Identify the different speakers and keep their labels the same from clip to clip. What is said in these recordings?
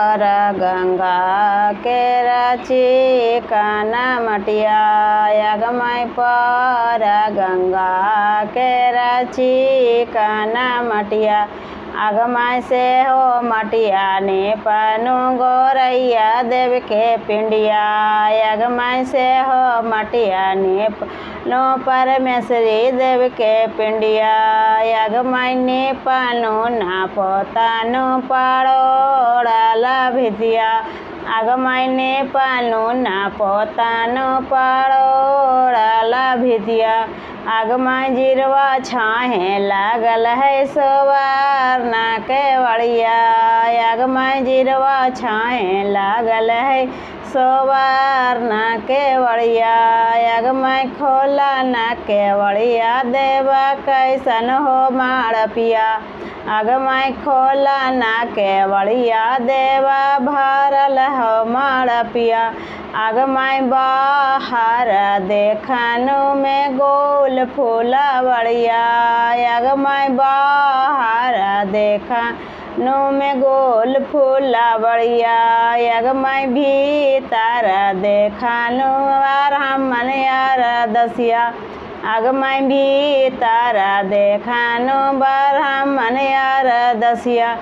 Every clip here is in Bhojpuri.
Speaker 1: पर गंगा के रची कान मटिया अगमय पर गंगा के रची कान मटिया अगमय से हो मटिया ने पनु गोरैया देव के पिंडिया अगमय से हो मटिया ने पनु परमेश्वरी देव के पिंडिया अगमय ने पनु ना पोतानु पड़ोड़ा भितिया अगमय ने पनु ना पोतानु पड़ोड़ा भितिया अगमय जिरवा छाहे लागल है सोवार ना के वड़िया अगमय जिरवा छाहे लागल है सोवार ना के वड़िया अगमय खोला ना के वड़िया देवा कैसन हो माड़ पिया अगमय खोला ना के वड़िया देवा भरल हो माड़ पिया अगमय बाहर देखनु में गोल फूला वड़िया अगमय बाहर देखनु में गोल फूला वड़िया अगमय भीतर देखनु ब्राह्मण यार दसिया अगमय भीतर देखनु ब्राह्मण यार दसिया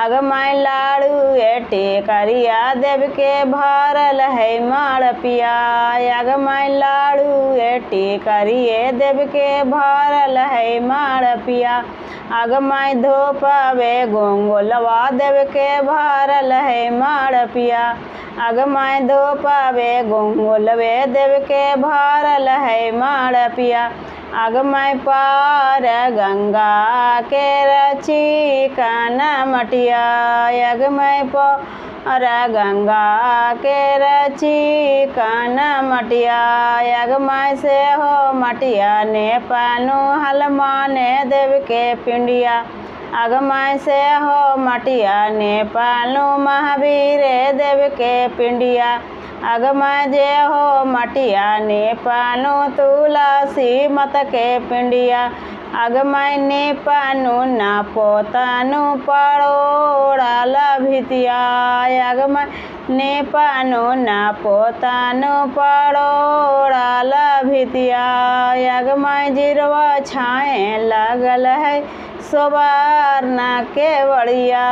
Speaker 1: अगमय लाड़ू एटे करिया देव के भरल है माड़ पिया अगमय लाड़ू एटे करिए देव के भरल है माड़ पिया अगमय धोपवे गोंगोलवा देव के भरल है माड़ पिया अगमय धोपवे गोंगोलवे देव के भरल है माड़ पिया अगमय पार गंगा के रची कान मटिया अगमय पार गंगा के रची कान मटिया अगमय से हो मटिया ने पानु हलमाने देव के पिंडिया अगमय से हो मटिया ने पानु महावीर देव के पिंडिया अगमय जे हो मटिया ने पानु तुलसी मत के पिंडिया अगमय ने पानु ना पोतानु पड़ोड़ा भितिया अगमय ने पानु ना पोतानु पड़ोड़ा भितिया अगमय जिरवा छाए लागल है सोबार ना के वड़िया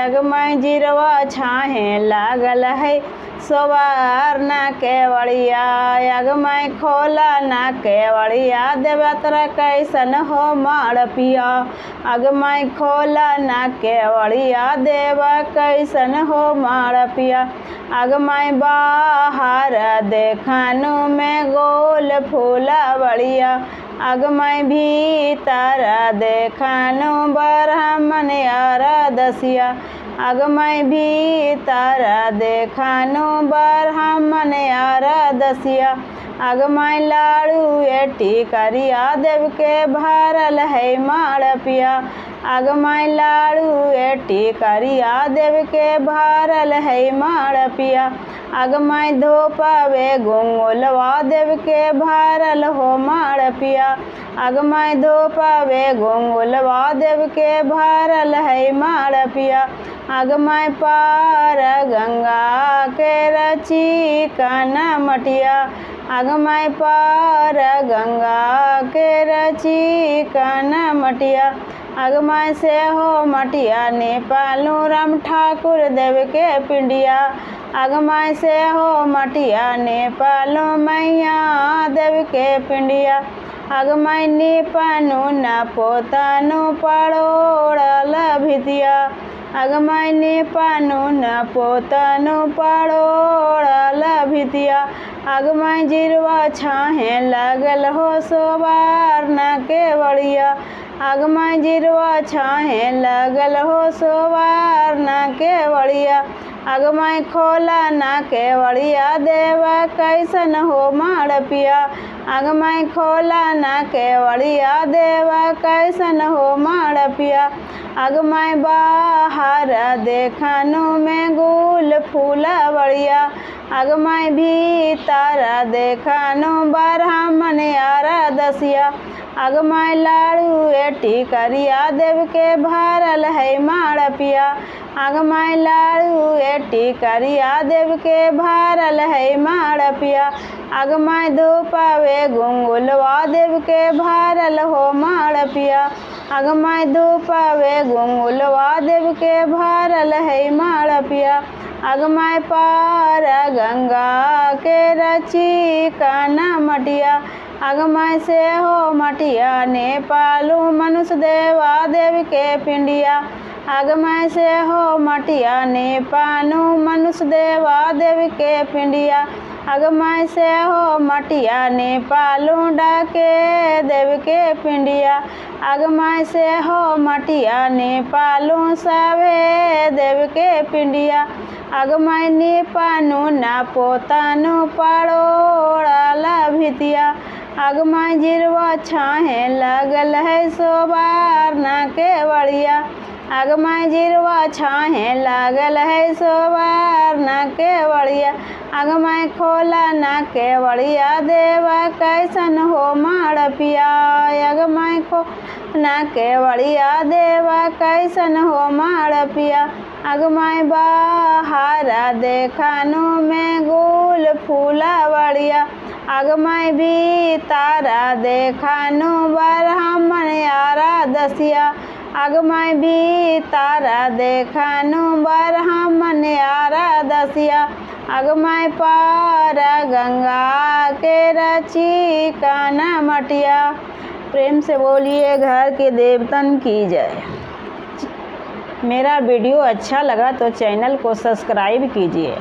Speaker 1: अगमय जिरवा छाहे लागल है सोबार ना के वड़िया अगमय खोला ना के वड़िया देवतर कैसन हो माड़ पिया अगमय खोला ना के वड़िया देव कैसन हो माड़ पिया अगमय बाहर देखनु में गोल फूला वड़िया अगमय भीतर देखनु ब्राह्मण यार दसिया अगमय भीतर देखनु ब्राह्मण यार दसिया अगमय लाड़ू एटी करिया देव के भरल है माड़ पिया अगमय लाड़ू एटी करिया देव के भरल है माड़ पिया अगमय धोपवे गोंगोलवा देव के भरल हो माड़ पिया अगमय धोपवे गोंगोलवा देव के भरल है माड़ पिया अगमय पार गंगा के रची कान मटिया अगमय पार गंगा के रची कान मटिया अगमय से हो मटिया ने पालू राम ठाकुर देव के पिंडिया अगमय से हो मटिया ने पालू मैया देव के पिंडिया अगमय ने पानु न पोतानु पड़ोड़ा भितिया अगमय ने पानु न पोतानु पड़ोड़ा भितिया अगमय जिरवा छाहे लागल हो सोबार न के वड़िया अगमय जिरवा छाहे लागल हो सोबार न के वड़िया अगमय खोला ना के वड़िया देवा कैसन हो माड़ पिया अगमय खोला ना के वड़िया देवा कैसन हो माड़ पिया अगमय बाहर देखनु में गुल फूला वड़िया अगमय भीतर देखनु ब्राह्मण यार दसिया अगमय लाड़ू एटी करिया देव के भरल है माड़ पिया अगमाय लाड़ू एटी करिया देव के भरल है माड़पिया अगमाय धूपावे गुंगुलवा देव के भरल हो माड़पिया अगमाय धूपावे गुंगुलवा देव के भरल है माड़पिया अगमाय पार गंगा के रची काना मटिया अगमाय से हो मटिया नेपालू मनुष्य देवा देव के पिंडिया अगमाय से हो मटिया नेपालू मनुष्य देवा देव के पिंडिया अगमाय से हो मटिया नेपालू डाके देव के पिंडिया अगमाय से हो मटिया नेपालू सवे देव के पिंडिया अगमाय नेपानु ना पोतानु पड़ोड़ाला भितिया अगमाय जिरवा छाहे लगल है सोबार ना के बड़िया अगमाय जिरवा छाहे लागल है सोबार ना के बड़िया अगमाय खोला ना के बड़िया देवा कैसन हो माड़पिया अगमाय खो ना के बड़िया देवा कैसन हो माड़पिया अगमाय बहारा देखानु में गुल फूला बड़िया अगमाय भी तारा देखानु ब्राह्मण यारा दसिया अगमाय भी तारा देखानु ब्राह्मण यारा दसिया अगमाय पारा गंगा के रची काना मटिया। प्रेम से बोलिए घर के देवतन की जय। मेरा वीडियो अच्छा लगा तो चैनल को सब्सक्राइब कीजिए।